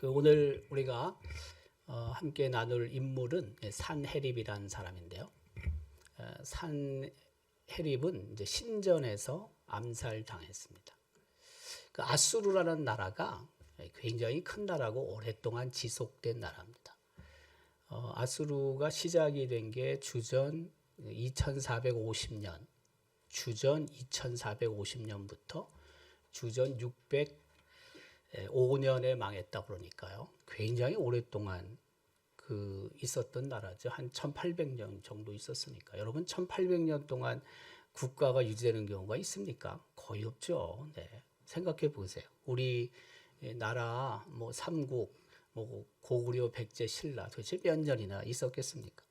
오늘 우리가 함께 나눌 인물은 산헤립이라는 사람인데요. 산헤립은 이제 신전에서 암살당했습니다. 그 아수르라는 나라가 굉장히 큰 나라고 오랫동안 지속된 나라입니다. 아수르가 시작이 된 게 주전 2450년, 주전 2450년부터 주전 605년에 망했다 그러니까요. 굉장히 오랫동안 있었던 나라죠. 한 1800년 정도 있었으니까. 여러분 1800년 동안 국가가 유지되는 경우가 있습니까? 거의 없죠. 네. 생각해 보세요. 우리 나라 뭐 삼국, 뭐 고구려, 백제, 신라 도대체 몇 년이나 있었겠습니까?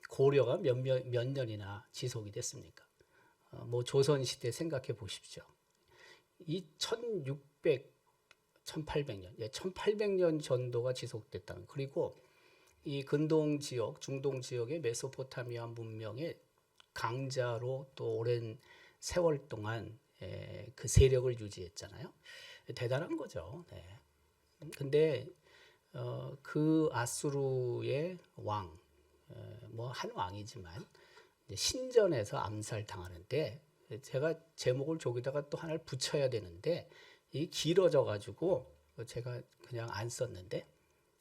고려가 몇 년이나 지속이 됐습니까? 뭐 조선 시대 생각해 보십시오. 이 1800년, 1800년 전도가 지속됐다는. 그리고 이 근동 지역, 중동 지역의 메소포타미아 문명의 강자로 또 오랜 세월 동안 그 세력을 유지했잖아요. 대단한 거죠. 네. 근데 그 아수르의 왕, 뭐 한 왕이지만 신전에서 암살당하는데, 제가 제목을 저기다가 또 하나를 붙여야 되는데 이 길어져 가지고 제가 그냥 안 썼는데,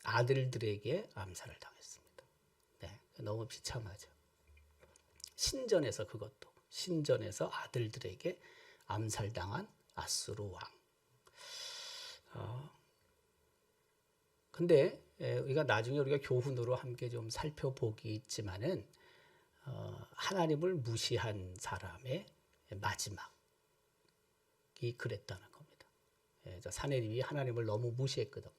아들들에게 암살을 당했습니다. 네, 너무 비참하죠. 신전에서, 그것도 신전에서 아들들에게 암살당한 아수르 왕. 근데 우리가 나중에 우리가 교훈으로 함께 좀 살펴보겠지만은 하나님을 무시한 사람의 마지막이 그랬다는 겁니다. 산헤립이 하나님을 너무 무시했거든요.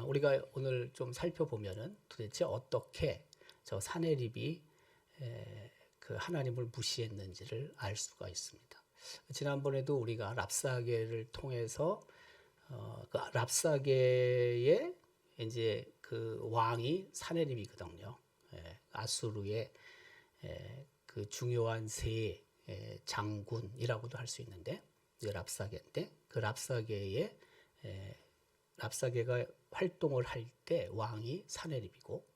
우리가 오늘 좀 살펴보면은 도대체 어떻게 저 산헤립이 그 하나님을 무시했는지를 알 수가 있습니다. 지난번에도 우리가 랍사게를 통해서 그 랍사게의 이제 그 왕이 산헤립이거든요. 아수르의 그 중요한 세 장군이라고도 할 수 있는데, 랍사게인데, 그 랍사게가 활동을 할 때 왕이 산헤립이고,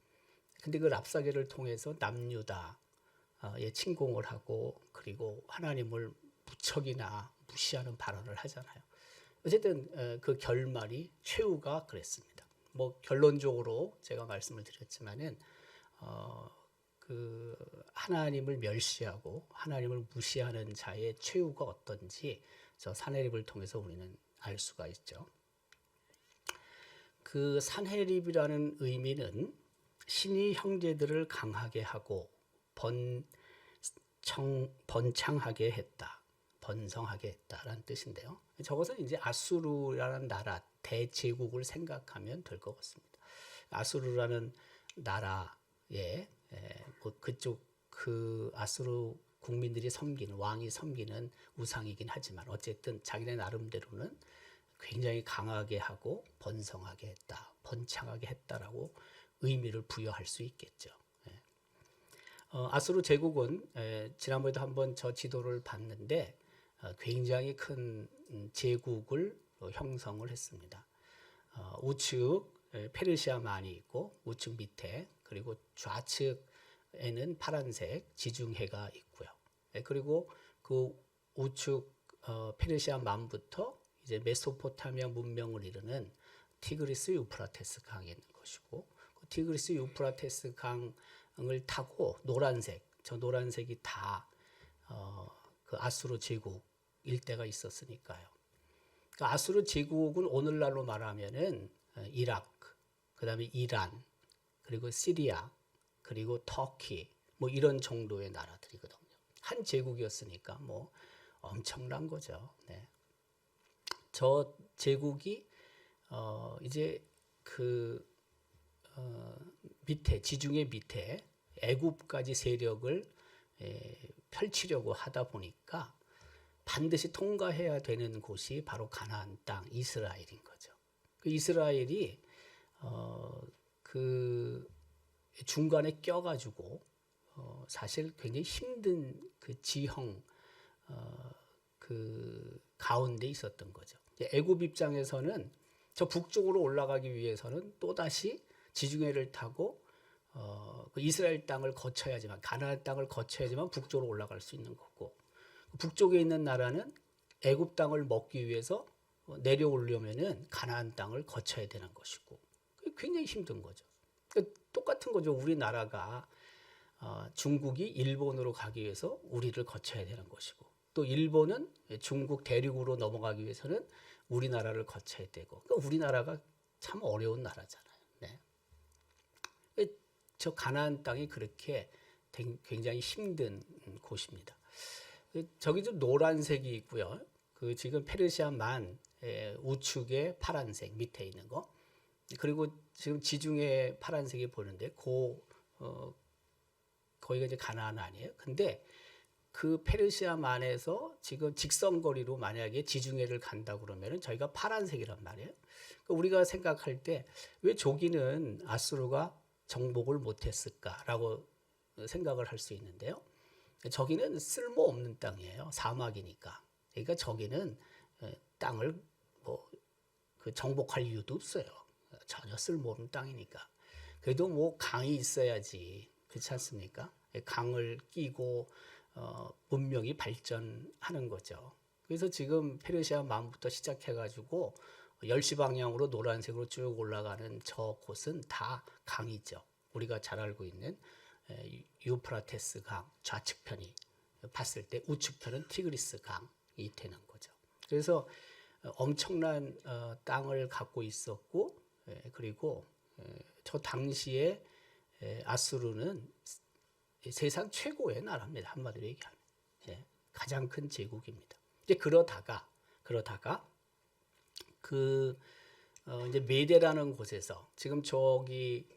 근데 그 랍사게를 통해서 남유다에 침공을 하고, 그리고 하나님을 무척이나 무시하는 발언을 하잖아요. 어쨌든 그 결말이 최후가 그랬습니다. 뭐 결론적으로 제가 말씀을 드렸지만은 그 하나님을 멸시하고 하나님을 무시하는 자의 최후가 어떤지 저 산헤립을 통해서 우리는 알 수가 있죠. 그 산헤립이라는 의미는 신이 형제들을 강하게 하고 번창하게 했다, 번성하게 했다라는 뜻인데요. 저것은 이제 아수르라는 나라 대제국을 생각하면 될 것 같습니다. 아수르라는 나라에 뭐 그쪽 그 아수르 국민들이 섬기는, 왕이 섬기는 우상이긴 하지만 어쨌든 자기네 나름대로는 굉장히 강하게 하고 번성하게 했다, 번창하게 했다라고 의미를 부여할 수 있겠죠. 아수르 제국은 지난번에도 한번 저 지도를 봤는데 굉장히 큰 제국을 형성을 했습니다. 우측 페르시아만이 있고, 우측 밑에, 그리고 좌측에는 파란색 지중해가 있고요. 그리고 그 우측 페르시아만부터 이제 메소포타미아 문명을 이루는 티그리스 유프라테스 강이 있는 것이고, 그 티그리스 유프라테스 강을 타고 저 노란색이 다 그 아수르 제국 일대가 있었으니까요. 그 아수르 제국은 오늘날로 말하면은 이라크, 그다음에 이란, 그리고 시리아, 그리고 터키, 뭐 이런 정도의 나라들이거든요. 한 제국이었으니까 뭐 엄청난 거죠. 네. 저 제국이 이제 그 밑에, 지중해 밑에 애굽까지 세력을 펼치려고 하다 보니까 반드시 통과해야 되는 곳이 바로 가나안 땅 이스라엘인 거죠. 그 이스라엘이 그 중간에 껴가지고 사실 굉장히 힘든 그 지형 그 가운데 있었던 거죠. 애굽 입장에서는 저 북쪽으로 올라가기 위해서는 또다시 지중해를 타고 그 이스라엘 땅을 거쳐야지만, 가나안 땅을 거쳐야지만 북쪽으로 올라갈 수 있는 거고, 북쪽에 있는 나라는 애굽 땅을 먹기 위해서 내려오려면은 가나안 땅을 거쳐야 되는 것이고, 굉장히 힘든 거죠. 똑같은 거죠. 우리나라가 중국이 일본으로 가기 위해서 우리를 거쳐야 되는 것이고, 또 일본은 중국 대륙으로 넘어가기 위해서는 우리나라를 거쳐야 되고, 그러니까 우리나라가 참 어려운 나라잖아요. 네. 저 가나안 땅이 그렇게 굉장히 힘든 곳입니다. 저기 좀 노란색이 있고요. 그 지금 페르시아만 우측에 파란색 밑에 있는 거, 그리고 지금 지중해 파란색이 보이는데 거기가 이제 가나안 아니에요. 근데 그 페르시아만에서 지금 직선거리로 만약에 지중해를 간다 그러면은 저희가 파란색이란 말이에요. 그러니까 우리가 생각할 때 왜 저기는 아수르가 정복을 못했을까라고 생각을 할 수 있는데요. 저기는 쓸모없는 땅이에요. 사막이니까. 그러니까 저기는 땅을 그 정복할 이유도 없어요. 전혀 쓸모없는 땅이니까. 그래도 뭐 강이 있어야지, 그렇지 않습니까? 강을 끼고 문명이 발전하는 거죠. 그래서 지금 페르시아 만부터 시작해가지고 10시 방향으로 노란색으로 쭉 올라가는 저 곳은 다 강이죠. 우리가 잘 알고 있는 유프라테스 강 좌측편이 봤을 때 우측편은 티그리스 강이 되는 거죠. 그래서 엄청난 땅을 갖고 있었고, 그리고 저 당시에 아수르는 세상 최고의 나라입니다. 한마디로 얘기하면 가장 큰 제국입니다. 이제 그러다가 그 이제 메데라는 곳에서, 지금 저기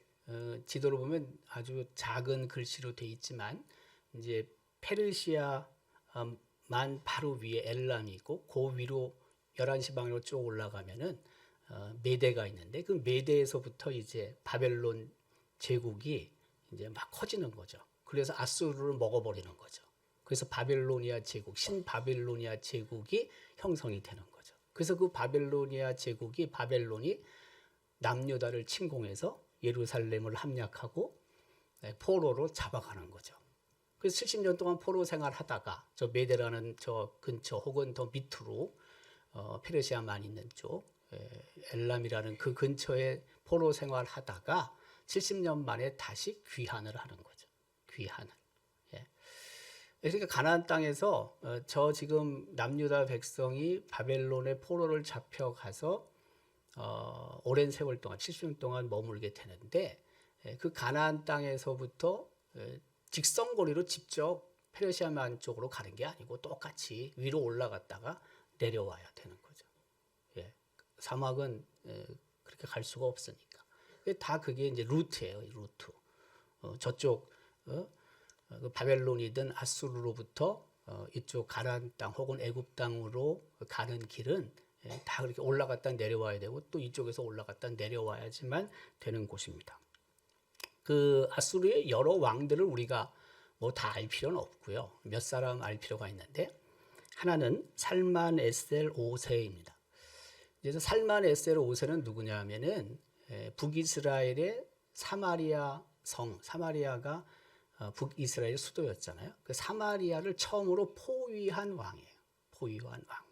지도를 보면 아주 작은 글씨로 돼 있지만 이제 페르시아만 바로 위에 엘람이 있고, 그 위로 11시 방향으로 쭉 올라가면은 메데가 있는데, 그 메데에서부터 이제 바벨론 제국이 이제 막 커지는 거죠. 그래서 아수르를 먹어버리는 거죠. 그래서 바벨로니아 제국, 신바벨로니아 제국이 형성이 되는 거죠. 그래서 그 바벨로니아 제국이, 바벨론이 남유다를 침공해서 예루살렘을 함락하고 포로로 잡아가는 거죠. 그래서 70년 동안 포로 생활하다가 저 메데라는 저 근처 혹은 더 밑으로 페르시아만 있는 쪽 엘람이라는 그 근처에 포로 생활하다가 70년 만에 다시 귀환을 하는 거죠. 귀환을. 그러니까 가나안 땅에서 저 지금 남유다 백성이 바벨론의 포로를 잡혀가서 오랜 세월 동안 70년 동안 머물게 되는데, 그 가나안 땅에서부터 직선거리로 직접 페르시아만 쪽으로 가는 게 아니고 똑같이 위로 올라갔다가 내려와야 되는 거죠. 사막은 그렇게 갈 수가 없으니까. 다 그게 이제 루트예요. 루트. 저쪽 그 바벨론이든 아수르로부터 이쪽 가나안 땅 혹은 애굽 땅으로 가는 길은 다 그렇게 올라갔다 내려와야 되고, 또 이쪽에서 올라갔다 내려와야지만 되는 곳입니다. 그 아수르의 여러 왕들을 우리가 뭐 다 알 필요는 없고요. 몇 사람 알 필요가 있는데, 하나는 살만에셀 5세입니다. 그래서 살만에셀 5세는 누구냐 하면은 북이스라엘의 사마리아 성, 사마리아가 북이스라엘 수도였잖아요. 그 사마리아를 처음으로 포위한 왕이에요. 포위한 왕.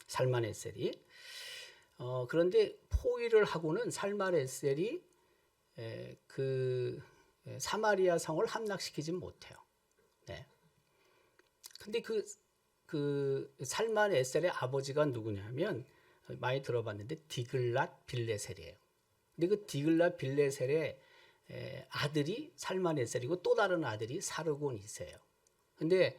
살만에셀이. 그런데 포위를 하고는 살만에셀이 그 사마리아 성을 함락시키지 못해요. 네. 근데 그 살만에셀의 아버지가 누구냐면, 많이 들어봤는데 디글랏 빌레셀이에요. 근데 그 디글랏 빌레셀의 아들이 살만에셀이고, 또 다른 아들이 사르곤 2세예요. 근데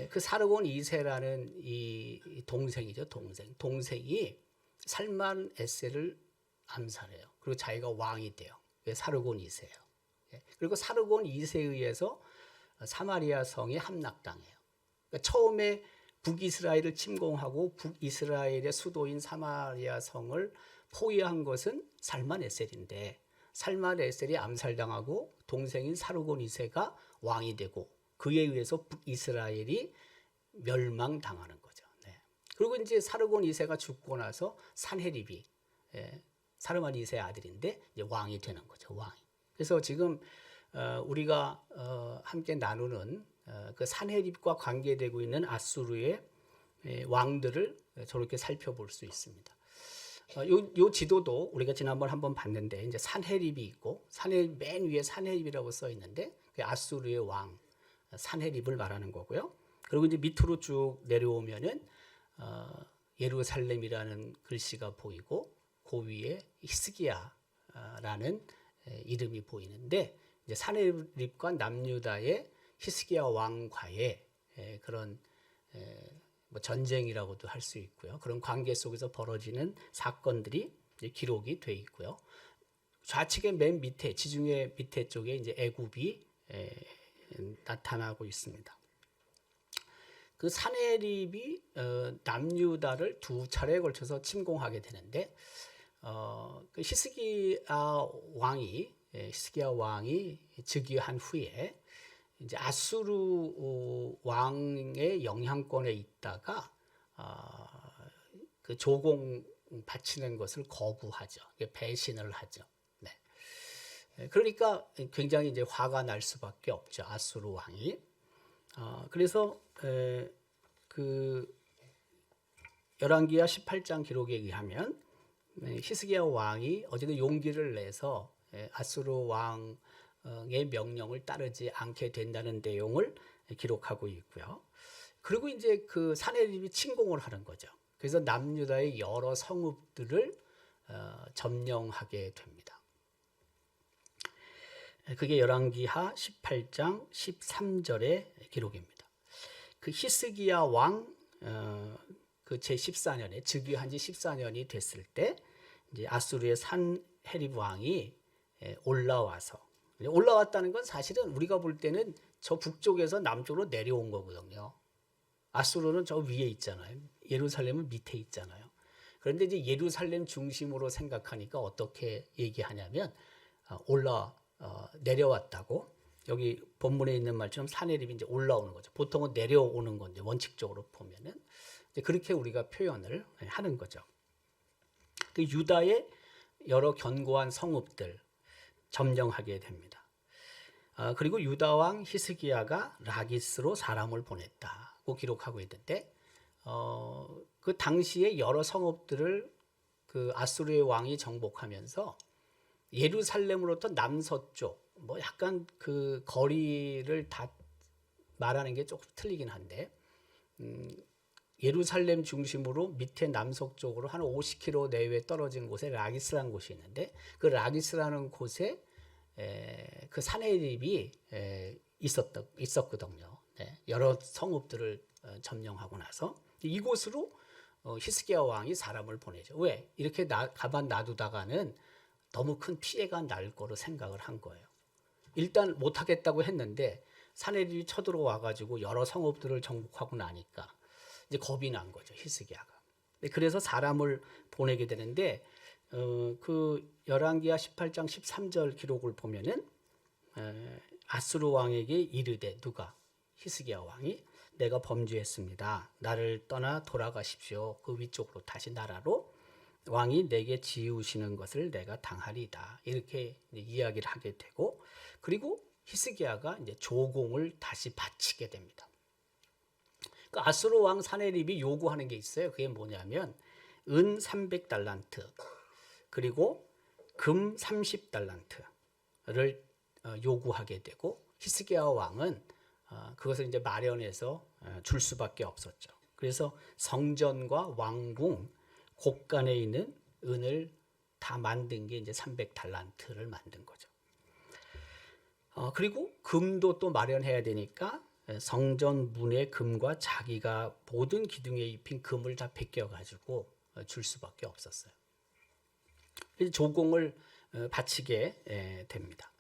그 사르곤 2세라는 이 동생이죠. 동생이 살만에셀을 암살해요. 그리고 자기가 왕이 돼요. 사르곤 2세예요. 그리고 사르곤 2세에 의해서 사마리아 성이 함락당해요. 그러니까 처음에 북이스라엘을 침공하고 북이스라엘의 수도인 사마리아 성을 포위한 것은 살만에셀인데, 살만에셀이 암살당하고 동생인 사르곤 2세가 왕이 되고, 그에 의해서 북이스라엘이 멸망당하는 거죠. 그리고 이제 사르곤 2세가 죽고 나서 산헤립이 사르만 2세 아들인데 이제 왕이 되는 거죠. 왕이. 그래서 지금 우리가 함께 나누는 그 산헤립과 관계되고 있는 아수르의 왕들을 저렇게 살펴볼 수 있습니다. 요 지도도 우리가 지난번 한번 봤는데 이제 산헤립이 있고 산헤립 맨 위에 산헤립이라고 써 있는데 그 아수르의 왕 산헤립을 말하는 거고요. 그리고 이제 밑으로 쭉 내려오면은 예루살렘이라는 글씨가 보이고 그 위에 히스기야라는 이름이 보이는데 이제 산헤립과 남유다의 히스기야 왕과의 그런 뭐 전쟁이라고도 할 수 있고요. 그런 관계 속에서 벌어지는 사건들이 이제 기록이 돼 있고요. 좌측의 맨 밑에 지중해 밑에 쪽에 이제 애굽이 나타나고 있습니다. 그 산헤립이 남유다를 두 차례에 걸쳐서 침공하게 되는데 그 히스기야 왕이 즉위한 후에 이제 아수르 왕의 영향권에 있다가 그 조공 바치는 것을 거부하죠. 배신을 하죠. 네. 그러니까 굉장히 이제 화가 날 수밖에 없죠. 아수르 왕이. 그래서 그 열왕기하 18장 기록에 의하면 히스기야 왕이 어쨌든 용기를 내서 아수르 왕의 명령을 따르지 않게 된다는 내용을 기록하고 있고요. 그리고 이제 그 산헤립이 침공을 하는 거죠. 그래서 남유다의 여러 성읍들을 점령하게 됩니다. 그게 열왕기하 18장 13절의 기록입니다. 그 히스기야 왕 그 제14년에 즉위한 지 14년이 됐을 때 이제 아수르의 산헤립 왕이 올라왔다는 건 사실은 우리가 볼 때는 저 북쪽에서 남쪽으로 내려온 거거든요. 아수르는 저 위에 있잖아요. 예루살렘은 밑에 있잖아요. 그런데 이제 예루살렘 중심으로 생각하니까 어떻게 얘기하냐면 내려왔다고 여기 본문에 있는 말처럼 산헤립이 이제 올라오는 거죠. 보통은 내려오는 건데 원칙적으로 보면은 이제 그렇게 우리가 표현을 하는 거죠. 그 유다의 여러 견고한 성읍들 점령하게 됩니다. 그리고 유다 왕 히스기야가 라기스로 사람을 보냈다고 기록하고 있는데 그 당시에 여러 성읍들을 그 아수르의 왕이 정복하면서 예루살렘으로부터 남서쪽 뭐 약간 그 거리를 다 말하는 게 조금 틀리긴 한데 예루살렘 중심으로 밑에 남서쪽으로 한 50km 내외 떨어진 곳에 라기스라는 곳이 있는데 그 라기스라는 곳에 그 산헤립이 있었거든요. 네, 여러 성읍들을 점령하고 나서 이곳으로 히스기야 왕이 사람을 보내죠. 왜? 이렇게 가만 놔두다가는 너무 큰 피해가 날 거로 생각을 한 거예요. 일단 못하겠다고 했는데 산헤립이 쳐들어와 가지고 여러 성읍들을 정복하고 나니까 이제 겁이 난 거죠. 히스기야가. 그래서 사람을 보내게 되는데 그 열왕기하 18장 13절 기록을 보면은 아수르 왕에게 이르되 누가 히스기야 왕이 내가 범죄했습니다. 나를 떠나 돌아가십시오. 그 위쪽으로 다시 나라로 왕이 내게 지우시는 것을 내가 당하리이다. 이렇게 이야기를 하게 되고 그리고 히스기야가 이제 조공을 다시 바치게 됩니다. 그 아수르 왕 산헤립이 요구하는 게 있어요. 그게 뭐냐면 은 300달란트 그리고 금 30달란트를 요구하게 되고 히스기야 왕은 그것을 이제 마련해서 줄 수밖에 없었죠. 그래서 성전과 왕궁 곳간에 있는 은을 다 만든 게 이제 300달란트를 만든 거죠. 그리고 금도 또 마련해야 되니까 성전 문의 금과 자기가 모든 기둥에 입힌 금을 다 베껴가지고 줄 수밖에 없었어요. 그래서 조공을 바치게 됩니다.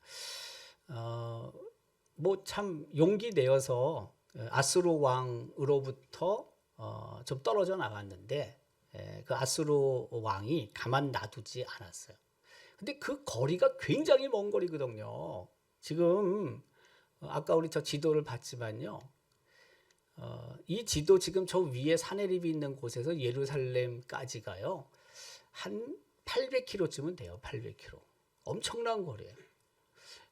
뭐 참 용기 내어서 아수르 왕으로부터 좀 떨어져 나갔는데 그 아수르 왕이 가만 놔두지 않았어요. 근데 그 거리가 굉장히 먼 거리거든요. 지금 아까 우리 저 지도를 봤지만요. 이 지도 지금 저 위에 산헤립이 있는 곳에서 예루살렘까지가요. 한 800km쯤은 돼요. 800km. 엄청난 거리예요.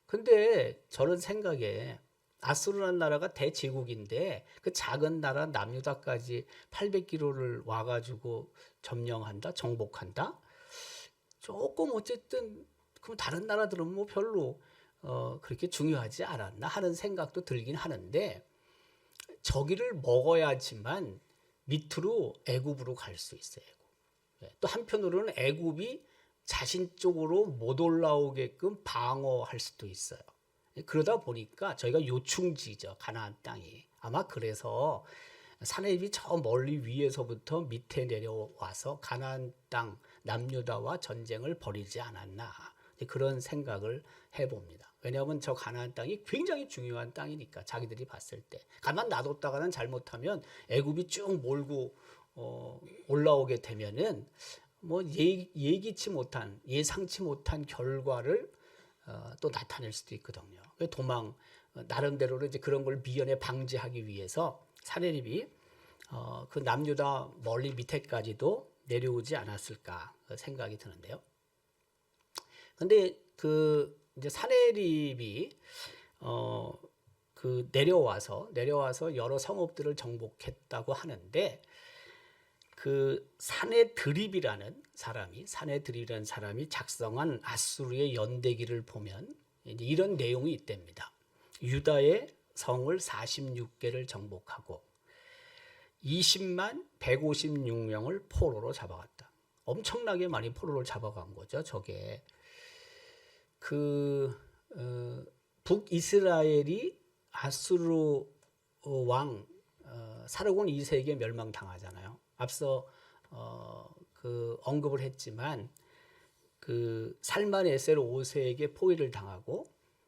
근데 저는 생각에 아수르라는 나라가 대제국인데 그 작은 나라 남유다까지 800km를 와가지고 점령한다, 정복한다. 조금 어쨌든 그럼 다른 나라들은 뭐 별로 그렇게 중요하지 않았나 하는 생각도 들긴 하는데 저기를 먹어야지만 밑으로 애굽으로 갈 수 있어요. 애굽. 또 한편으로는 애굽이 자신 쪽으로 못 올라오게끔 방어할 수도 있어요. 그러다 보니까 저희가 요충지죠. 가나안 땅이. 아마 그래서 사내립이 저 멀리 위에서부터 밑에 내려와서 가나안 땅 남유다와 전쟁을 벌이지 않았나 그런 생각을 해봅니다. 왜냐하면 저 가나안 땅이 굉장히 중요한 땅이니까 자기들이 봤을 때 가만 놔뒀다가는 잘못하면 애굽이 쭉 몰고 올라오게 되면은 뭐 예기치 못한 예상치 못한 결과를 또 나타낼 수도 있거든요. 도망 나름대로는 이제 그런 걸 미연에 방지하기 위해서 사내립이 그 남유다 멀리 밑에까지도 내려오지 않았을까 생각이 드는데요. 근데 그 이제 사내립이 그 내려와서 여러 성읍들을 정복했다고 하는데 그 사내드립이라는 사람이 작성한 아수르의 연대기를 보면 이제 이런 내용이 있답니다. 유다의 성을 46개를 정복하고 20만 156명을 포로로 잡아갔다. 엄청나게 많이 포로를 잡아간 거죠. 저게 그 북이스라엘이 아수르 왕 사르곤 2세에게 멸망당하잖아요. 앞서 그 언급을 했지만 그 살만에셀 5세에게 포위를 당하고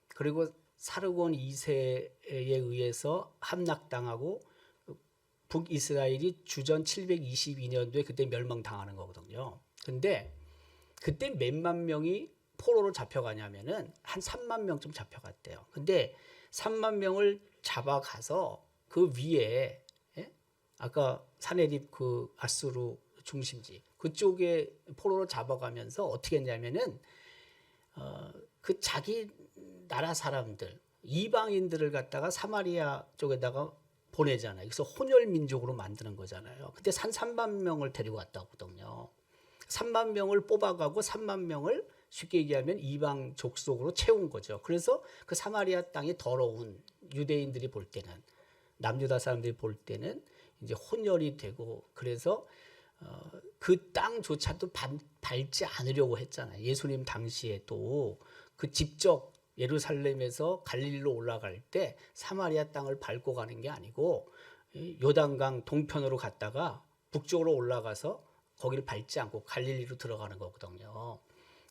그리고 사르곤 2세에 의해서 함락당하고 북이스라엘이 주전 722년도에 그때 멸망당하는 거거든요. 근데 그때 몇만 명이 포로로 잡혀가냐면은 한 3만 명쯤 잡혀갔대요. 근데 3만 명을 잡아가서 그 위에 아까 사내립 그 아수르 중심지 그쪽에 포로로 잡아가면서 어떻게 했냐면은 그 자기 나라 사람들 이방인들을 갖다가 사마리아 쪽에다가 보내잖아요. 그래서 혼혈 민족으로 만드는 거잖아요. 근데 한 3만 명을 데리고 왔다거든요. 3만 명을 뽑아가고 3만 명을 쉽게 얘기하면 이방 족속으로 채운 거죠. 그래서 그 사마리아 땅이 더러운 유대인들이 볼 때는 남유다 사람들이 볼 때는 이제 혼혈이 되고 그래서 그 땅조차도 밟지 않으려고 했잖아요. 예수님 당시에도 그 직접 예루살렘에서 갈릴리로 올라갈 때 사마리아 땅을 밟고 가는 게 아니고 요단강 동편으로 갔다가 북쪽으로 올라가서 거기를 밟지 않고 갈릴리로 들어가는 거거든요.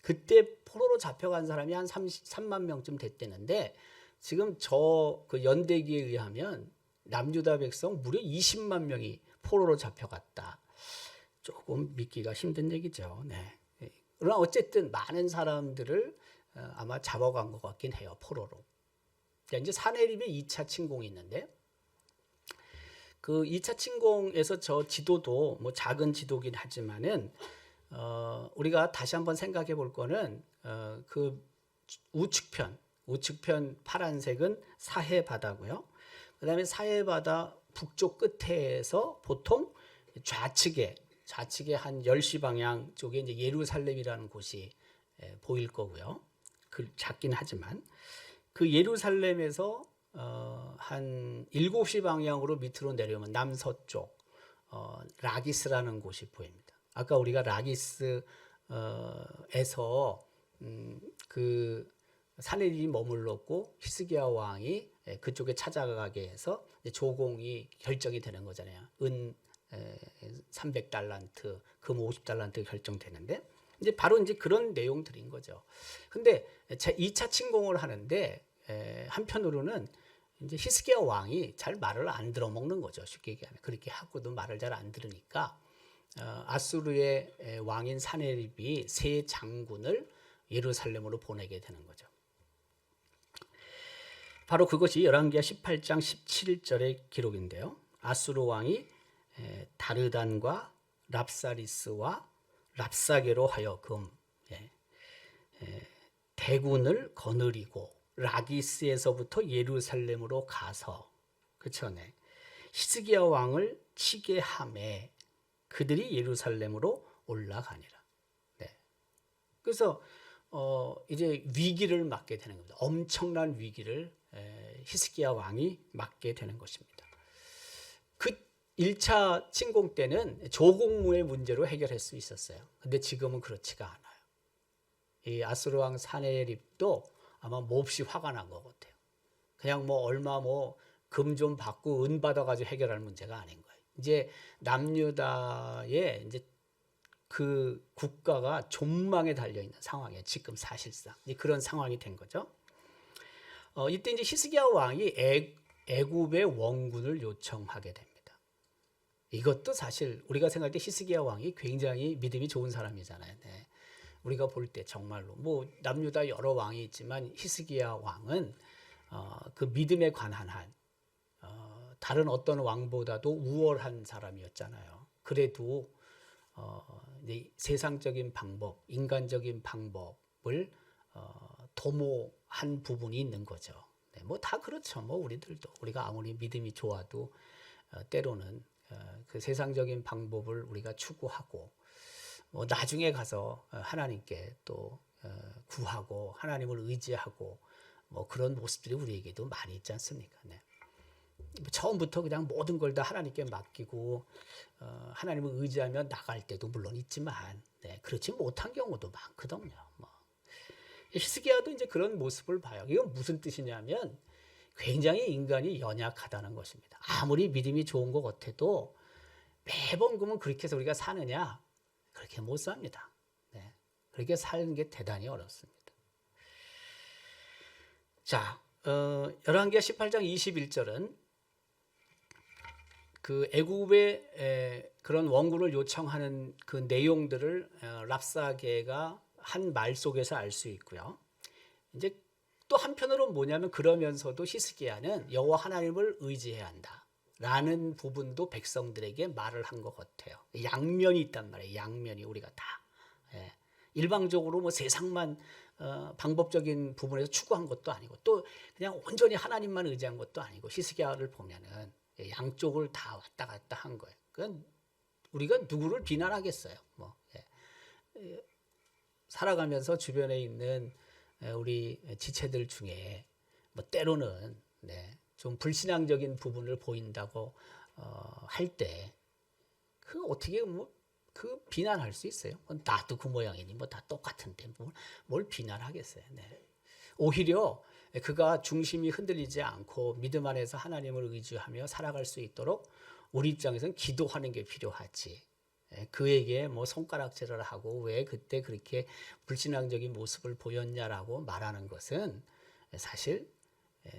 그때 포로로 잡혀간 사람이 한 3만 명쯤 됐대는데 지금 저 그 연대기에 의하면 남유다 백성 무려 20만 명이 포로로 잡혀갔다. 조금 믿기가 힘든 얘기죠. 네. 그러나 어쨌든 많은 사람들을 아마 잡아간 것 같긴 해요. 포로로. 이제 사내립의 2차 침공이 있는데 그 2차 침공에서 저 지도도 뭐 작은 지도긴 하지만은 우리가 다시 한번 생각해 볼 거는 그 우측편 파란색은 사해 바다고요. 그다음에 사해 바다 북쪽 끝에서 보통 좌측에 한 10시 방향 쪽에 이제 예루살렘이라는 곳이 보일 거고요. 그 작긴 하지만 그 예루살렘에서 한 7시 방향으로 밑으로 내려오면 남서쪽 라기스라는 곳이 보입니다. 아까 우리가 라기스에서 그 사내립이 머물렀고 히스기야 왕이 그쪽에 찾아가게 해서 조공이 결정이 되는 거잖아요. 은 300달란트, 금 50달란트 결정되는데 이제 바로 이제 그런 내용들인 거죠. 근데 2차 침공을 하는데 한편으로는 이제 히스기야 왕이 잘 말을 안 들어먹는 거죠. 쉽게 얘기하면 그렇게 하고도 말을 잘 안 들으니까 아수르의 왕인 사내립이 세 장군을 예루살렘으로 보내게 되는 거죠. 바로 그것이 열왕기하 18장 17절의 기록인데요. 아수르 왕이 다르단과 랍사리스와 랍사게로 하여금 예, 대군을 거느리고 라기스에서부터 예루살렘으로 가서 그렇죠, 네. 히스기야 왕을 치게 하매 그들이 예루살렘으로 올라가니라. 네. 그래서 이제 위기를 맞게 되는 겁니다. 엄청난 위기를 히스기야 왕이 맞게 되는 것입니다. 그 1차 침공 때는 조공무의 문제로 해결할 수 있었어요. 근데 지금은 그렇지가 않아요. 이 아수르 왕 사네립도 아마 몹시 화가 난 것 같아요. 그냥 뭐 얼마 뭐 금 좀 받고 은 받아가지고 해결할 문제가 아닌 거예요. 이제 남유다의 이제 그 국가가 존망에 달려 있는 상황이에요. 지금 사실상 이제 그런 상황이 된 거죠. 이때 이제 히스기야 왕이 애굽의 원군을 요청하게 됩니다. 이것도 사실 우리가 생각할 때 히스기야 왕이 굉장히 믿음이 좋은 사람이잖아요. 네. 우리가 볼 때 정말로 뭐 남유다 여러 왕이 있지만 히스기야 왕은 그 믿음에 관한 한 다른 어떤 왕보다도 우월한 사람이었잖아요. 그래도 세상적인 방법, 인간적인 방법을 도모한 부분이 있는 거죠. 네, 뭐 다 그렇죠. 뭐 우리가 아무리 믿음이 좋아도 때로는 그 세상적인 방법을 우리가 추구하고 뭐 나중에 가서 하나님께 또 구하고 하나님을 의지하고 뭐 그런 모습들이 우리에게도 많이 있지 않습니까? 네. 처음부터 그냥 모든 걸 다 하나님께 맡기고 하나님을 의지하며 나갈 때도 물론 있지만 네, 그렇지 못한 경우도 많거든요. 뭐. 히스기야도 이제 그런 모습을 봐요. 이건 무슨 뜻이냐면 굉장히 인간이 연약하다는 것입니다. 아무리 믿음이 좋은 것 같아도 매번 그러면 그렇게 해서 우리가 사느냐? 그렇게 못 삽니다. 네, 그렇게 사는 게 대단히 어렵습니다. 자, 열왕기하 18장 21절은 그 애굽의 그런 원군을 요청하는 그 내용들을 랍사게가 한 말 속에서 알 수 있고요. 이제 또 한편으로 뭐냐면 그러면서도 히스기야는 여호와 하나님을 의지해야 한다라는 부분도 백성들에게 말을 한 것 같아요. 양면이 있단 말이에요. 양면이 우리가 다 일방적으로 뭐 세상만 방법적인 부분에서 추구한 것도 아니고 또 그냥 온전히 하나님만 의지한 것도 아니고 히스기야를 보면은 양쪽을 다 왔다 갔다 한 거예요. 그건 우리가 누구를 비난하겠어요. 뭐 살아가면서 주변에 있는 우리 지체들 중에 뭐 때로는 좀 불신앙적인 부분을 보인다고 할 때 그 어떻게 그 비난할 수 있어요? 나도 그 모양이니 뭐 다 똑같은데 뭘 비난하겠어요. 네. 오히려 그가 중심이 흔들리지 않고 믿음 안에서 하나님을 의지하며 살아갈 수 있도록 우리 입장에서는 기도하는 게 필요하지. 그에게 뭐 손가락질을 하고 왜 그때 그렇게 불신앙적인 모습을 보였냐라고 말하는 것은 사실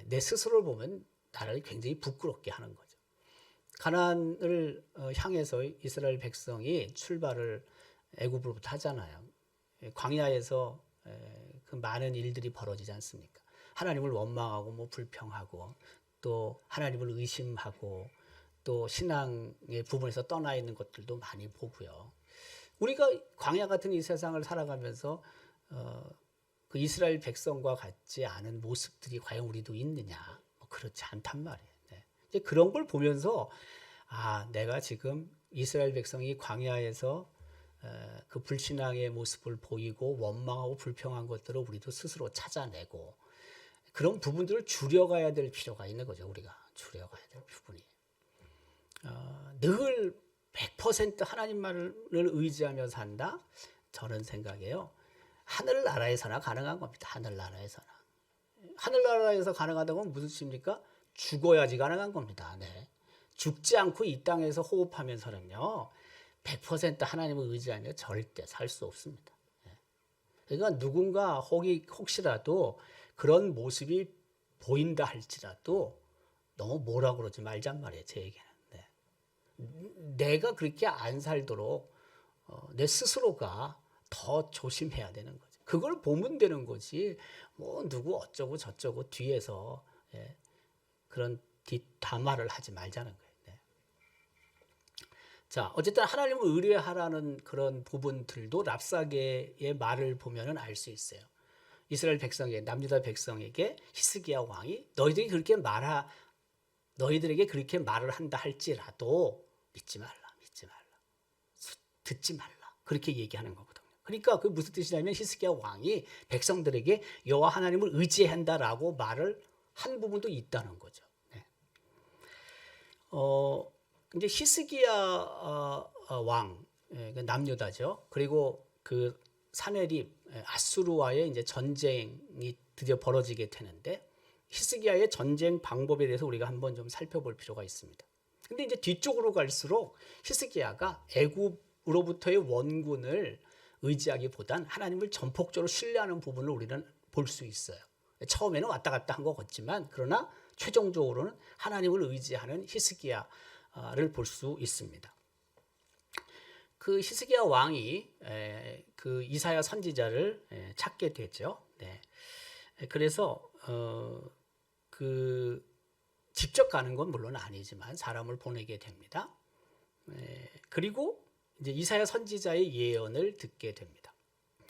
내 스스로를 보면 나를 굉장히 부끄럽게 하는 거죠. 가나안을 향해서 이스라엘 백성이 출발을 애굽으로부터 하잖아요. 광야에서 그 많은 일들이 벌어지지 않습니까? 하나님을 원망하고 뭐 불평하고 또 하나님을 의심하고 또 신앙의 부분에서 떠나 있는 것들도 많이 보고요. 우리가 광야 같은 이 세상을 살아가면서 그 이스라엘 백성과 같지 않은 모습들이 과연 우리도 있느냐? 뭐 그렇지 않단 말이에요. 네. 이제 그런 걸 보면서 내가 지금 이스라엘 백성이 광야에서 그 불신앙의 모습을 보이고 원망하고 불평한 것들을 우리도 스스로 찾아내고 그런 부분들을 줄여가야 될 필요가 있는 거죠. 우리가 줄여가야 될 부분이. 늘 100% 하나님만을 의지하며 산다? 저는 생각해요. 하늘나라에서나 가능한 겁니다. 하늘나라에서나. 하늘나라에서 가능하다고 하면 무슨 뜻입니까? 죽어야지 가능한 겁니다. 네. 죽지 않고 이 땅에서 호흡하면서는요. 100% 하나님을 의지하며 절대 살 수 없습니다. 그러니까 누군가 혹시라도 그런 모습이 보인다 할지라도 너무 뭐라 그러지 말잔 말이에요. 제 얘기는. 네. 내가 그렇게 안 살도록 내 스스로가 더 조심해야 되는 거죠. 그걸 보면 되는 거지. 뭐 누구 어쩌고 저쩌고 뒤에서 그런 뒷담화를 하지 말자는 거예요. 네. 자, 어쨌든 하나님을 의뢰하라는 그런 부분들도 랍사게의 말을 보면은 알 수 있어요. 이스라엘 백성에게, 남유다 백성에게 히스기야 왕이 너희들에게 그렇게 말을 한다 할지라도 믿지 말라, 듣지 말라. 그렇게 얘기하는 거거든요. 그러니까 그 무슨 뜻이냐면 히스기야 왕이 백성들에게 여호와 하나님을 의지한다라고 말을 한 부분도 있다는 거죠. 네. 이제 히스기야 왕, 남유다죠. 그리고 그 사내립 아수르와의 이제 전쟁이 드디어 벌어지게 되는데 히스기야의 전쟁 방법에 대해서 우리가 한번 좀 살펴볼 필요가 있습니다. 근데 이제 뒤쪽으로 갈수록 히스기야가 애굽으로부터의 원군을 의지하기보단 하나님을 전폭적으로 신뢰하는 부분을 우리는 볼 수 있어요. 처음에는 왔다 갔다 한 것 같지만 그러나 최종적으로는 하나님을 의지하는 히스기야를 볼 수 있습니다. 그 히스기야 왕이 그 이사야 선지자를 찾게 되죠. 네. 그래서 그 직접 가는 건 물론 아니지만 사람을 보내게 됩니다. 그리고 이제 이사야 선지자의 예언을 듣게 됩니다.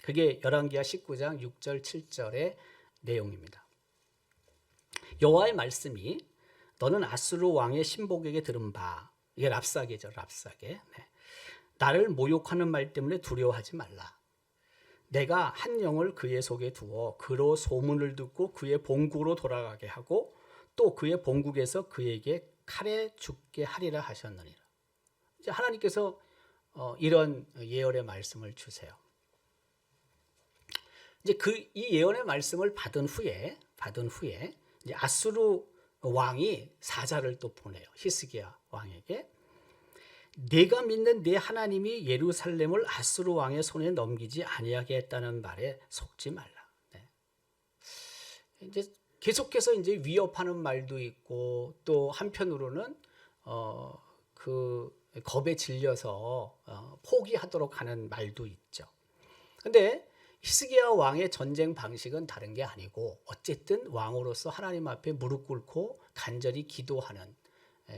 그게 열왕기하 19장 6절 7절의 내용입니다. 여호와의 말씀이 너는 아수르 왕의 신복에게 들은 바, 이게 랍사게죠, 랍사게. 네. 나를 모욕하는 말 때문에 두려워하지 말라. 내가 한 영을 그의 속에 두어 그로 소문을 듣고 그의 본국으로 돌아가게 하고 또 그의 본국에서 그에게 칼에 죽게 하리라 하셨느니라. 이제 하나님께서 이런 예언의 말씀을 주세요. 이제 이 예언의 말씀을 받은 후에 이제 아수르 왕이 사자를 또 보내요. 히스기야 왕에게. 내가 믿는 내 하나님이 예루살렘을 아수르 왕의 손에 넘기지 아니하게 했다는 말에 속지 말라. 네. 이제 계속해서 이제 위협하는 말도 있고 또 한편으로는 그 겁에 질려서 포기하도록 하는 말도 있죠. 근데 히스기야 왕의 전쟁 방식은 다른 게 아니고 어쨌든 왕으로서 하나님 앞에 무릎 꿇고 간절히 기도하는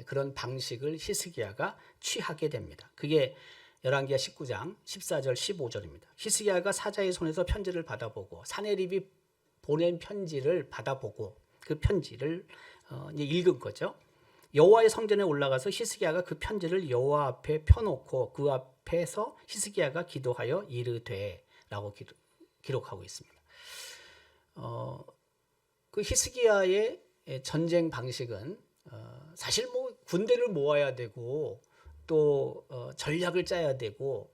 그런 방식을 히스기야가 취하게 됩니다. 그게 열왕기하 19장 14절 15절입니다. 히스기야가 사자의 손에서 편지를 받아보고 사내립이 보낸 편지를 받아보고 그 편지를 이제 읽은 거죠. 여호와의 성전에 올라가서 히스기야가 그 편지를 여호와 앞에 펴놓고 그 앞에서 히스기야가 기도하여 이르되라고 기록하고 있습니다. 그 히스기야의 전쟁 방식은 사실 뭐 군대를 모아야 되고 또 전략을 짜야 되고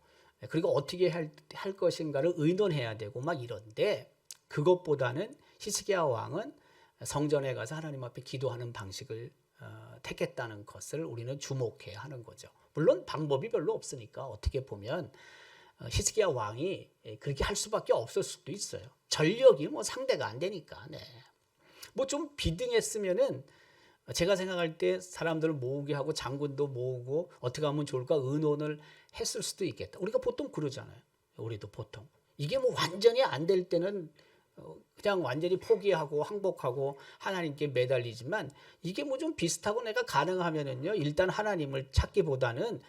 그리고 어떻게 할 것인가를 의논해야 되고 막 이런데 그것보다는 히스기야 왕은 성전에 가서 하나님 앞에 기도하는 방식을 택했다는 것을 우리는 주목해야 하는 거죠. 물론 방법이 별로 없으니까 어떻게 보면 히스기야 왕이 그렇게 할 수밖에 없을 수도 있어요. 전력이 뭐 상대가 안 되니까. 네. 뭐 좀 비등했으면은 제가 생각할 때 사람들을 모으게 하고 장군도 모으고 어떻게 하면 좋을까 의논을 했을 수도 있겠다. 우리가 보통 그러잖아요. 우리도 보통. 이게 뭐 완전히 안 될 때는 그냥 완전히 포기하고 항복하고 하나님께 매달리지만 이게 뭐 좀 비슷하고 내가 가능하면은요. 일단 하나님을 찾기보다는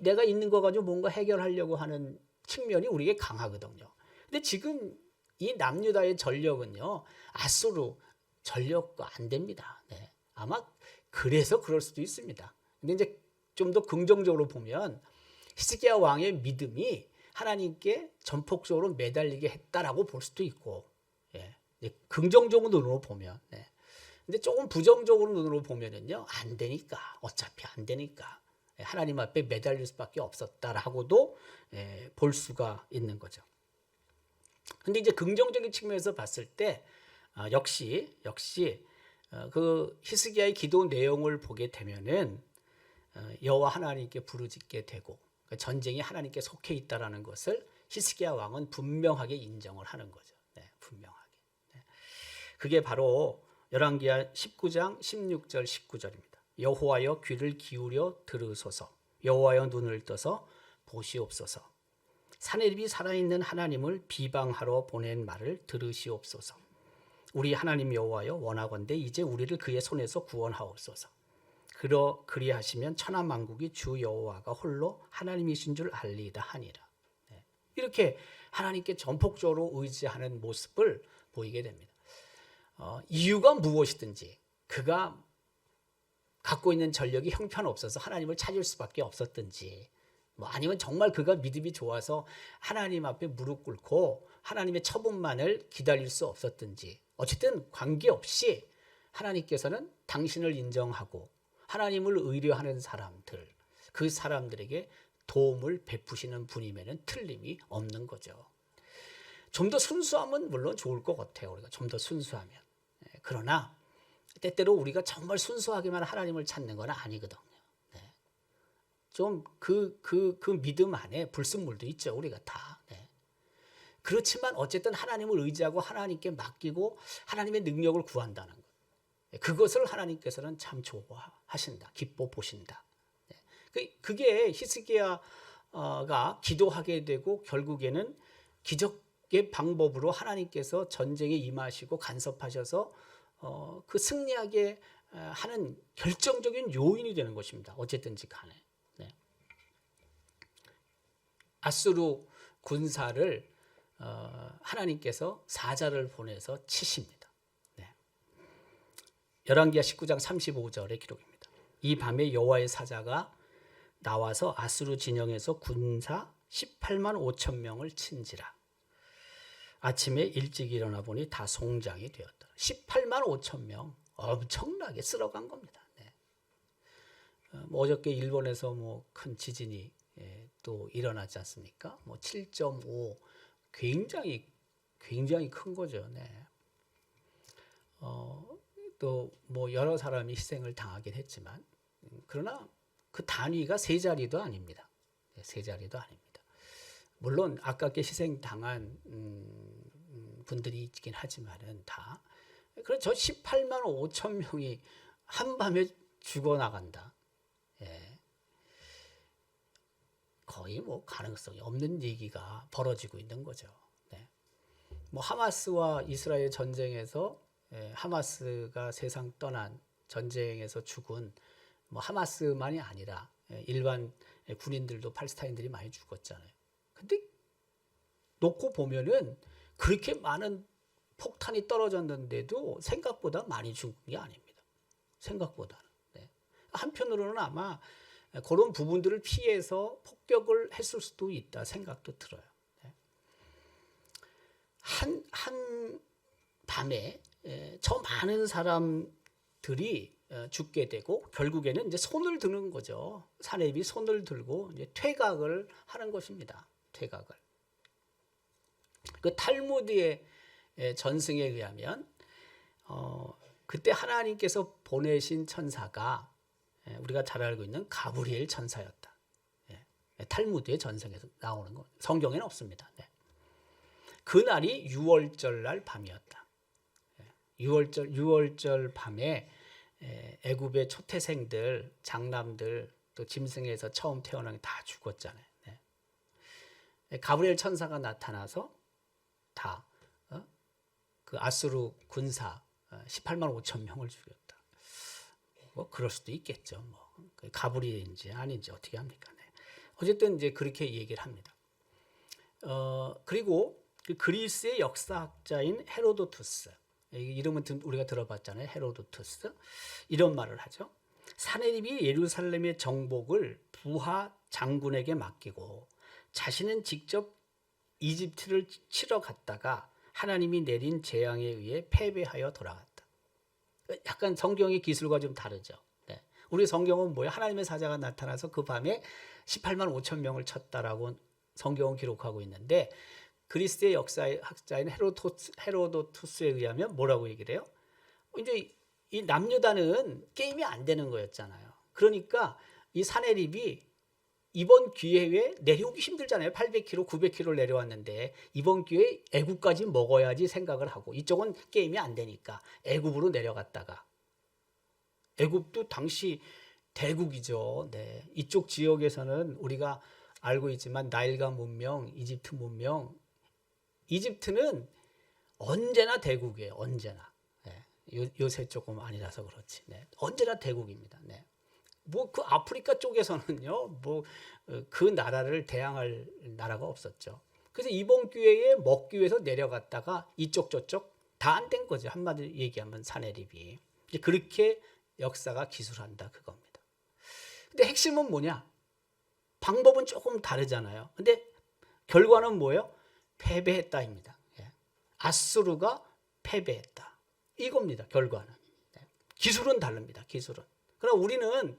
내가 있는 거 가지고 뭔가 해결하려고 하는 측면이 우리에게 강하거든요. 근데 지금 이 남유다의 전력은요. 아수르 전력과 안 됩니다. 네. 아마 그래서 그럴 수도 있습니다. 근데 이제 좀 더 긍정적으로 보면 히스기야 왕의 믿음이 하나님께 전폭적으로 매달리게 했다라고 볼 수도 있고, 예. 긍정적인 눈으로 보면, 네. 근데 조금 부정적으로 눈으로 보면은요, 안 되니까, 어차피 안 되니까 하나님 앞에 매달릴 수밖에 없었다라고도 볼 수가 있는 거죠. 근데 이제 긍정적인 측면에서 봤을 때 역시 그 히스기야의 기도 내용을 보게 되면은 여호와 하나님께 부르짖게 되고 전쟁이 하나님께 속해 있다라는 것을 히스기야 왕은 분명하게 인정을 하는 거죠. 네, 분명하게. 네. 그게 바로 열왕기하 19장 16절 19절입니다. 여호와여 귀를 기울여 들으소서. 여호와여 눈을 떠서 보시옵소서. 사내립이 살아있는 하나님을 비방하러 보낸 말을 들으시옵소서. 우리 하나님 여호와여 원하건대 이제 우리를 그의 손에서 구원하옵소서. 그리하시면 천하 만국이 주 여호와가 홀로 하나님이신 줄 알리이다 하니라. 네. 이렇게 하나님께 전폭적으로 의지하는 모습을 보이게 됩니다. 이유가 무엇이든지 그가 갖고 있는 전력이 형편없어서 하나님을 찾을 수밖에 없었든지, 아니면 정말 그가 믿음이 좋아서 하나님 앞에 무릎 꿇고 하나님의 처분만을 기다릴 수 없었든지, 어쨌든 관계없이 하나님께서는 당신을 인정하고 하나님을 의뢰하는 사람들, 그 사람들에게 도움을 베푸시는 분임에는 틀림이 없는 거죠. 좀 더 순수하면 물론 좋을 것 같아요. 우리가 좀 더 순수하면. 그러나 때때로 우리가 정말 순수하게만 하나님을 찾는 건 아니거든요. 네. 좀 그 믿음 안에 불순물도 있죠. 우리가 다. 네. 그렇지만 어쨌든 하나님을 의지하고 하나님께 맡기고 하나님의 능력을 구한다는 것. 그것을 하나님께서는 참 좋아하신다. 기뻐 보신다. 네. 그게 히스기야가 기도하게 되고 결국에는 기적의 방법으로 하나님께서 전쟁에 임하시고 간섭하셔서 그 승리하게 하는 결정적인 요인이 되는 것입니다. 어쨌든지 간에. 네. 아수르 군사를 하나님께서 사자를 보내서 치십니다. 네. 열왕기하 19장 35절의 기록입니다. 이 밤에 여호와의 사자가 나와서 아수르 진영에서 군사 18만 5천 명을 친지라. 아침에 일찍 일어나 보니 다 송장이 되었다. 18만 5천 명, 엄청나게 쓸어간 겁니다. 네. 어저께 일본에서 큰 지진이 또 일어나지 않습니까? 7.5 굉장히 큰 거죠. 네. 또 여러 사람이 희생을 당하긴 했지만, 그러나 그 단위가 세 자리도 아닙니다. 네, 세 자리도 아닙니다. 물론 아깝게 희생 당한 분들이 있긴 하지만은 다. 그래서 저 18만 5천 명이 한밤에 죽어나간다. 예. 거의 가능성이 없는 얘기가 벌어지고 있는 거죠. 네. 하마스와 이스라엘 전쟁에서 하마스가 세상 떠난 전쟁에서 죽은 하마스만이 아니라 일반 군인들도 팔레스타인들이 많이 죽었잖아요. 근데 놓고 보면은 그렇게 많은 폭탄이 떨어졌는데도 생각보다 많이 죽은 게 아닙니다. 생각보다는. 네. 한편으로는 아마 그런 부분들을 피해서 폭격을 했을 수도 있다 생각도 들어요. 네. 한 밤에 저 많은 사람들이 죽게 되고 결국에는 이제 손을 드는 거죠. 사렙이 손을 들고 이제 퇴각을 하는 것입니다. 퇴각을. 그 탈무드의 전승에 의하면 그때 하나님께서 보내신 천사가 우리가 잘 알고 있는 가브리엘 천사였다. 탈무드의 전승에서 나오는 거. 성경에는 없습니다. 네. 그날이 유월절 날 밤이었다. 유월절 밤에 애굽의 초태생들, 장남들, 또 짐승에서 처음 태어난 게 다 죽었잖아요. 네. 가브리엘 천사가 나타나서 다 그 아수르 군사 18만 5천 명을 죽였다. 그럴 수도 있겠죠. 가브리엘인지 아닌지 어떻게 합니까? 네. 어쨌든 이제 그렇게 얘기를 합니다. 그리고 그 그리스의 역사학자인 헤로도투스, 이름은 우리가 들어봤잖아요. 헤로도투스. 이런 말을 하죠. 사네립이 예루살렘의 정복을 부하 장군에게 맡기고 자신은 직접 이집트를 치러 갔다가 하나님이 내린 재앙에 의해 패배하여 돌아갔다. 약간 성경의 기술과 좀 다르죠. 네. 우리 성경은 뭐예요? 하나님의 사자가 나타나서 그 밤에 18만 5천 명을 쳤다라고 성경은 기록하고 있는데, 그리스의 역사학자인 헤로도투스에 의하면 뭐라고 얘기를 해요? 이제 이 남유다는 게임이 안 되는 거였잖아요. 그러니까 이 사네립이 이번 기회에 내려오기 힘들잖아요. 800km, 900km를 내려왔는데 이번 기회에 애굽까지 먹어야지 생각을 하고, 이쪽은 게임이 안 되니까 애굽으로 내려갔다가, 애굽도 당시 대국이죠. 네. 이쪽 지역에서는 우리가 알고 있지만 나일강 문명, 이집트 문명, 이집트는 언제나 대국이에요. 언제나. 네. 요새 조금 아니라서 그렇지. 네. 언제나 대국입니다. 네. 뭐 그 아프리카 쪽에서는요, 뭐 그 나라를 대항할 나라가 없었죠. 그래서 이번 기회에 먹기 위해서 내려갔다가 이쪽 저쪽 다 안 된 거죠. 한마디로 얘기하면 사내립이. 이제 그렇게 역사가 기술한다 그겁니다. 근데 핵심은 뭐냐? 방법은 조금 다르잖아요. 근데 결과는 뭐예요? 패배했다입니다. 예. 아수르가 패배했다. 이겁니다. 결과는. 네. 기술은 다릅니다. 기술은. 그러나 우리는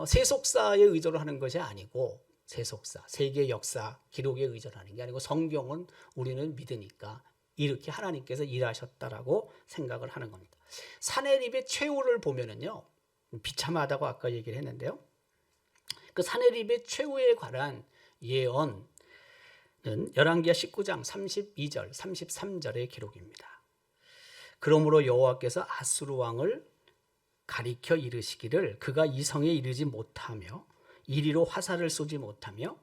세속사에 의존을 하는 것이 아니고 세속사, 세계 역사, 기록에 의존하는 게 아니고 성경은 우리는 믿으니까 이렇게 하나님께서 일하셨다라고 생각을 하는 겁니다. 사내립의 최후를 보면은요, 비참하다고 아까 얘기를 했는데요. 그 사내립의 최후에 관한 예언은 열왕기하 19장 32절, 33절의 기록입니다. 그러므로 여호와께서 아수르 왕을 가리켜 이르시기를 그가 이 성에 이르지 못하며 이리로 화살을 쏘지 못하며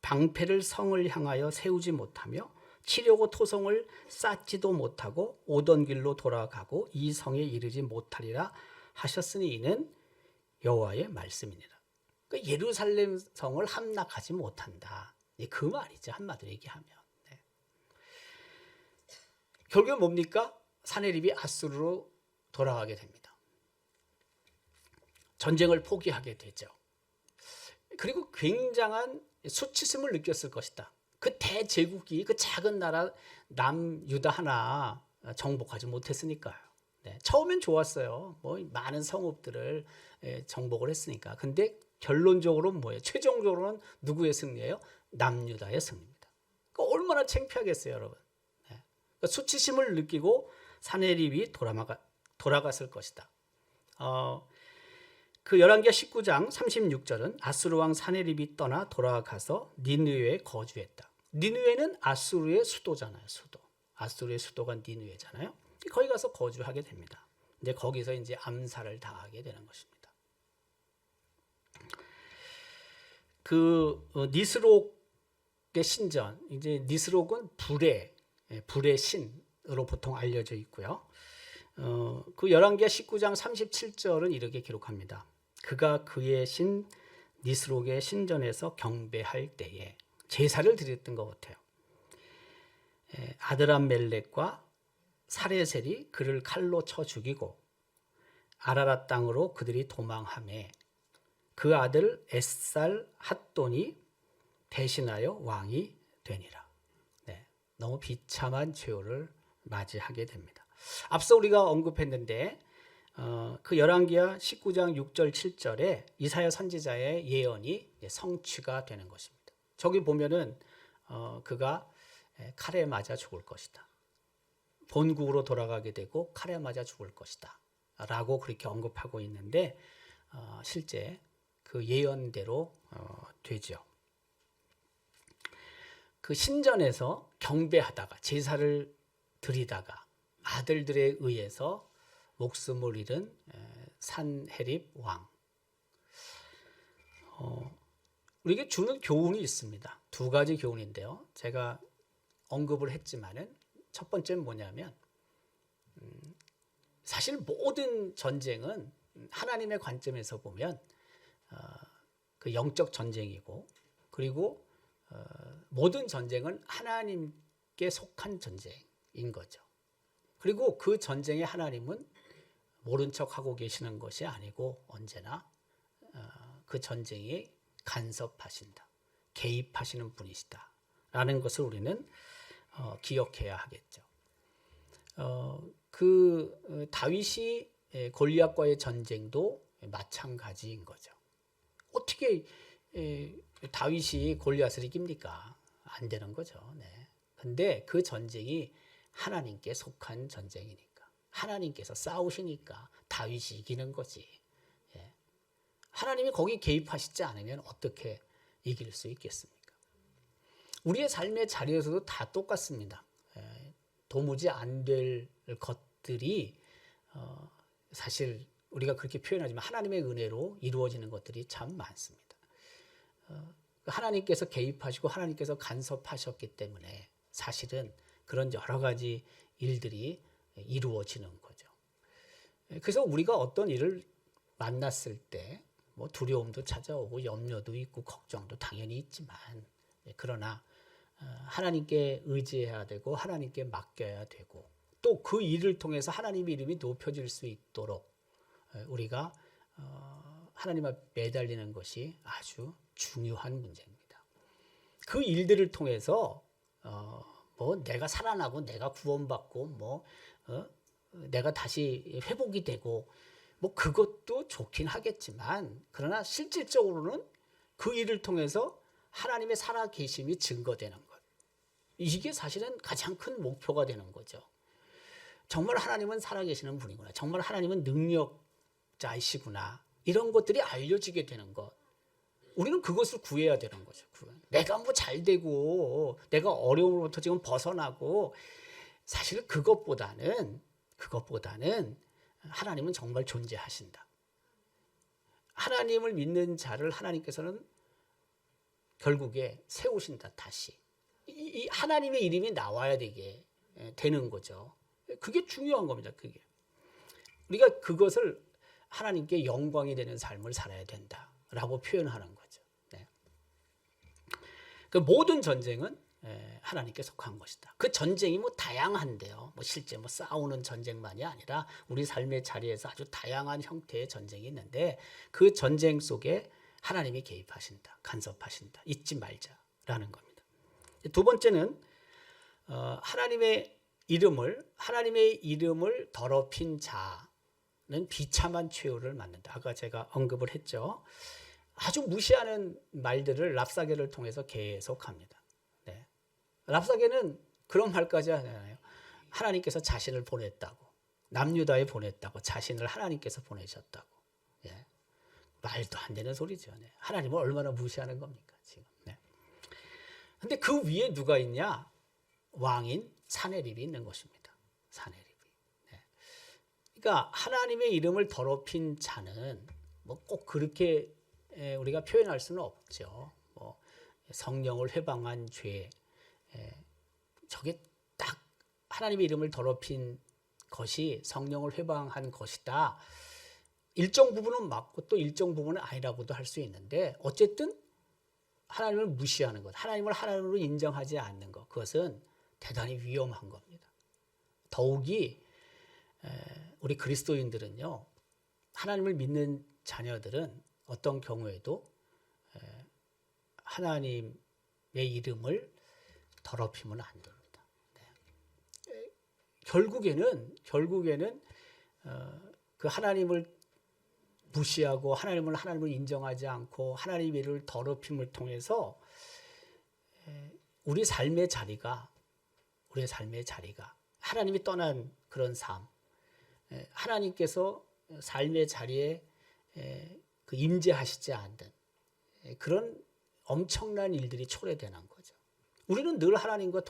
방패를 성을 향하여 세우지 못하며 치려고 토성을 쌓지도 못하고 오던 길로 돌아가고 이 성에 이르지 못하리라 하셨으니 이는 여호와의 말씀이니라. 그러니까 예루살렘 성을 함락하지 못한다. 그 말이죠. 한마디로 얘기하면. 네. 결국은 뭡니까? 사내립이 아수르로 돌아가게 됩니다. 전쟁을 포기하게 되죠. 그리고 굉장한 수치심을 느꼈을 것이다. 그 대제국이 그 작은 나라 남유다 하나 정복하지 못했으니까요. 네. 처음엔 좋았어요. 뭐 많은 성읍들을 정복을 했으니까. 근데 결론적으로는 뭐예요? 최종적으로는 누구의 승리예요? 남유다의 승리입니다. 그러니까 얼마나 창피하겠어요, 여러분. 네. 그러니까 수치심을 느끼고 사내립이 돌아갔을 것이다. 그 열왕기하 19장 36절은 아수르 왕 사내립이 떠나 돌아가서 니느웨에 거주했다. 니느웨는 아수르의 수도잖아요. 수도. 아수르의 수도가 니느웨잖아요. 거기 가서 거주하게 됩니다. 이제 거기서 이제 암살을 당하게 되는 것입니다. 그 니스록의 신전, 이제 니스록은 불의 신으로 보통 알려져 있고요. 그 열왕기하 19장 37절은 이렇게 기록합니다. 그가 그의 신 니스록의 신전에서 경배할 때에 제사를 드렸던 것 같아요. 아드람멜렉과 사레셀이 그를 칼로 쳐 죽이고 아라랏 땅으로 그들이 도망하매 그 아들 에살 핫돈이 대신하여 왕이 되니라. 네, 너무 비참한 최후를 맞이하게 됩니다. 앞서 우리가 언급했는데 그 열왕기하 19장 6절 7절에 이사야 선지자의 예언이 성취가 되는 것입니다. 저기 보면은 그가 칼에 맞아 죽을 것이다. 본국으로 돌아가게 되고 칼에 맞아 죽을 것이다. 라고 그렇게 언급하고 있는데 실제 그 예언대로 되죠. 그 신전에서 경배하다가 제사를 드리다가 아들들에 의해서 목숨을 잃은 산헤립 왕. 우리에게 주는 교훈이 있습니다. 두 가지 교훈인데요. 제가 언급을 했지만은 첫 번째는 뭐냐면 사실 모든 전쟁은 하나님의 관점에서 보면 그 영적 전쟁이고 그리고 모든 전쟁은 하나님께 속한 전쟁인 거죠. 그리고 그 전쟁에 하나님은 모른 척하고 계시는 것이 아니고 언제나 그 전쟁에 간섭하신다. 개입하시는 분이시다. 라는 것을 우리는 기억해야 하겠죠. 그 다윗이 골리앗과의 전쟁도 마찬가지인 거죠. 어떻게 다윗이 골리앗을 이깁니까? 안 되는 거죠. 네. 근데 그 전쟁이 하나님께 속한 전쟁이니까. 하나님께서 싸우시니까 다윗이 이기는 거지. 예. 하나님이 거기 개입하시지 않으면 어떻게 이길 수 있겠습니까? 우리의 삶의 자리에서도 다 똑같습니다. 도무지 안 될 것들이 사실 우리가 그렇게 표현하지만 하나님의 은혜로 이루어지는 것들이 참 많습니다. 하나님께서 개입하시고 하나님께서 간섭하셨기 때문에 사실은 그런 여러 가지 일들이 이루어지는 거죠. 그래서 우리가 어떤 일을 만났을 때 뭐 두려움도 찾아오고 염려도 있고 걱정도 당연히 있지만 그러나 하나님께 의지해야 되고 하나님께 맡겨야 되고 또 그 일을 통해서 하나님의 이름이 높여질 수 있도록 우리가 하나님 앞에 매달리는 것이 아주 중요한 문제입니다. 그 일들을 통해서 뭐 내가 살아나고 내가 구원받고 뭐 내가 다시 회복이 되고 뭐 그것도 좋긴 하겠지만 그러나 실질적으로는 그 일을 통해서 하나님의 살아계심이 증거되는 것. 이게 사실은 가장 큰 목표가 되는 거죠. 정말 하나님은 살아계시는 분이구나. 정말 하나님은 능력자이시구나. 이런 것들이 알려지게 되는 것. 우리는 그것을 구해야 되는 거죠. 내가 뭐 잘 되고 내가 어려움으로부터 지금 벗어나고 사실 그것보다는 하나님은 정말 존재하신다. 하나님을 믿는 자를 하나님께서는 결국에 세우신다. 다시 이 하나님의 이름이 나와야 되게 되는 거죠. 그게 중요한 겁니다. 그게 우리가 그것을 하나님께 영광이 되는 삶을 살아야 된다라고 표현하는 거죠. 네. 그 모든 전쟁은 하나님께 속한 것이다. 그 전쟁이 뭐 다양한데요. 뭐 실제 뭐 싸우는 전쟁만이 아니라 우리 삶의 자리에서 아주 다양한 형태의 전쟁이 있는데 그 전쟁 속에 하나님이 개입하신다, 간섭하신다, 잊지 말자라는 겁니다. 두 번째는 하나님의 이름을 더럽힌 자는 비참한 최후를 맞는다. 아까 제가 언급을 했죠. 아주 무시하는 말들을 랍사게를 통해서 계속합니다. 네. 랍사게는 그런 말까지 하잖아요. 하나님께서 자신을 보냈다고, 남유다에 보냈다고, 자신을 하나님께서 보내셨다고. 예. 말도 안 되는 소리죠. 네. 하나님을 얼마나 무시하는 겁니까 지금. 네. 근데 그 위에 누가 있냐? 왕인 사네립이 있는 것입니다. 사네립이. 네. 그러니까 하나님의 이름을 더럽힌 자는 뭐 꼭 그렇게 우리가 표현할 수는 없죠. 뭐 성령을 회방한 죄, 저게 딱 하나님의 이름을 더럽힌 것이 성령을 회방한 것이다. 일정 부분은 맞고 또 일정 부분은 아니라고도 할 수 있는데 어쨌든 하나님을 무시하는 것, 하나님을 하나님으로 인정하지 않는 것, 그것은 대단히 위험한 겁니다. 더욱이 우리 그리스도인들은요, 하나님을 믿는 자녀들은 어떤 경우에도 하나님의 이름을 더럽히면 안 됩니다. 네. 결국에는 그 하나님을 무시하고 하나님을 인정하지 않고 하나님의 이름을 더럽힘을 통해서 우리 삶의 자리가 하나님이 떠난 그런 삶, 하나님께서 삶의 자리에 그 임재하시지 않는 그런 엄청난 일들이 초래되는 거죠. 우리는 늘 하나님과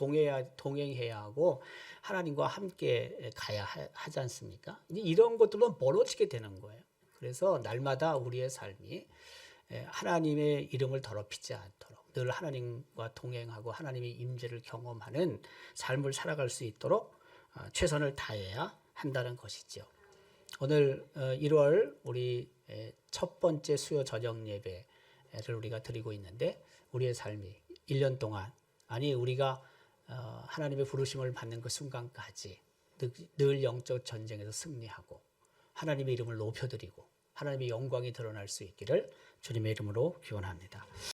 동행해야 하고 하나님과 함께 가야 하지 않습니까? 이런 것들로 멀어지게 되는 거예요. 그래서 날마다 우리의 삶이 하나님의 이름을 더럽히지 않도록 늘 하나님과 동행하고 하나님의 임재를 경험하는 삶을 살아갈 수 있도록 최선을 다해야 한다는 것이죠. 오늘 1월 우리 첫 번째 수요 저녁 예배를 우리가 드리고 있는데 우리의 삶이 1년 동안 우리가 하나님의 부르심을 받는 그 순간까지 늘 영적 전쟁에서 승리하고 하나님의 이름을 높여드리고 하나님의 영광이 드러날 수 있기를 주님의 이름으로 기원합니다.